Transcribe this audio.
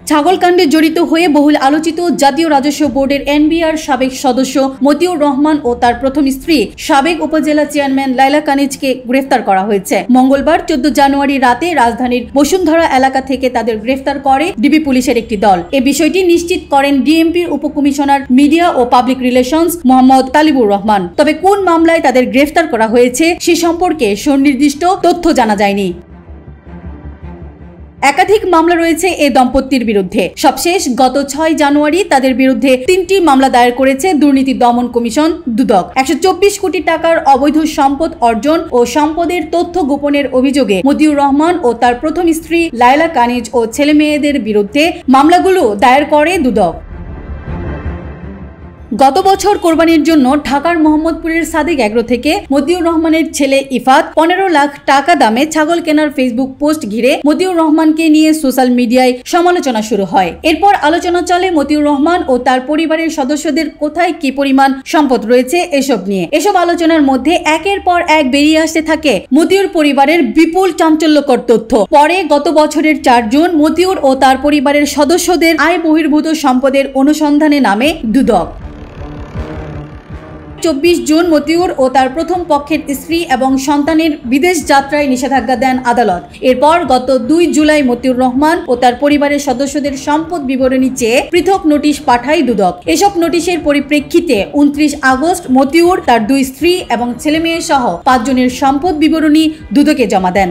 ছাগলকাণ্ডে জড়িত হয়ে বহুল আলোচিত জাতীয় রাজস্ব বোর্ডের এনবিআর সাবেক সদস্য মতিউর রহমান ও তার প্রথম স্ত্রী সাবেক উপজেলা চেয়ারম্যান লাইলা কানিজকে গ্রেফতার করা হয়েছে। মঙ্গলবার 14 জানুয়ারি রাতে রাজধানীর বসুন্ধরা এলাকা থেকে তাদের গ্রেফতার করে ডিবি পুলিশের একটি দল। এ বিষয়টি নিশ্চিত করেন ডিএমপির উপকমিশনার মিডিয়া ও পাবলিক রিলেশনস মোহাম্মদ তালিবুর রহমান। তবে কোন মামলায় তাদের গ্রেফতার করা হয়েছে সে সম্পর্কে সুনির্দিষ্ট তথ্য জানা যায়নি। একাধিক মামলা রয়েছে এই দম্পতির বিরুদ্ধে। সবশেষ গত 6 জানুয়ারি তাদের বিরুদ্ধে 3টি মামলা দায়ের করেছে দুর্নীতি দমন কমিশন দুদক। 124 কোটি টাকার অবৈধ সম্পদ অর্জন ও সম্পদের তথ্য গোপনের অভিযোগে মতিউর রহমান ও তার প্রথম স্ত্রী লায়লা কানিজ ও ছেলে মেয়েদের বিরুদ্ধে মামলাগুলো দায়ের করে দুদক। গত বছর কোরবানির জন্য ঢাকার মোহাম্মদপুরের সাদিক এগ্রো থেকে মতিউর রহমানের ছেলে ইফাত 15 লাখ টাকা দামে ছাগল কেনার ফেসবুক পোস্ট ঘিরে মতিউর রহমানকে নিয়ে সোশ্যাল মিডিয়ায় সমালোচনা শুরু হয়। এরপর আলোচনা চলে মতিউর রহমান ও তার পরিবারের সদস্যদের কোথায় কি পরিমাণ সম্পদ রয়েছে এসব নিয়ে। এসব আলোচনার মধ্যে একের পর এক বেরিয়ে আসতে থাকে মতিউর পরিবারের বিপুল চাঞ্চল্যকর তথ্য। পরে গত বছরের 4 জুন মতিউর ও তার পরিবারের সদস্যদের আয় বহির্ভূত সম্পদের অনুসন্ধানে নামে দুদক। 24 জুন মতিউর ও তার প্রথম পক্ষের স্ত্রী এবং সন্তানের বিদেশ যাত্রায় নিষেধাজ্ঞা দেন আদালত। এরপর গত 2 জুলাই মতিউর রহমান ও তার পরিবারের সদস্যদের সম্পদ বিবরণী চেয়ে পৃথক নোটিশ পাঠায় দুদক। এসব নোটিশের পরিপ্রেক্ষিতে 29 আগস্ট মতিউর, তার 2 স্ত্রী এবং ছেলেমেয়ে সহ 5 জনের সম্পদ বিবরণী দুদকে জমা দেন।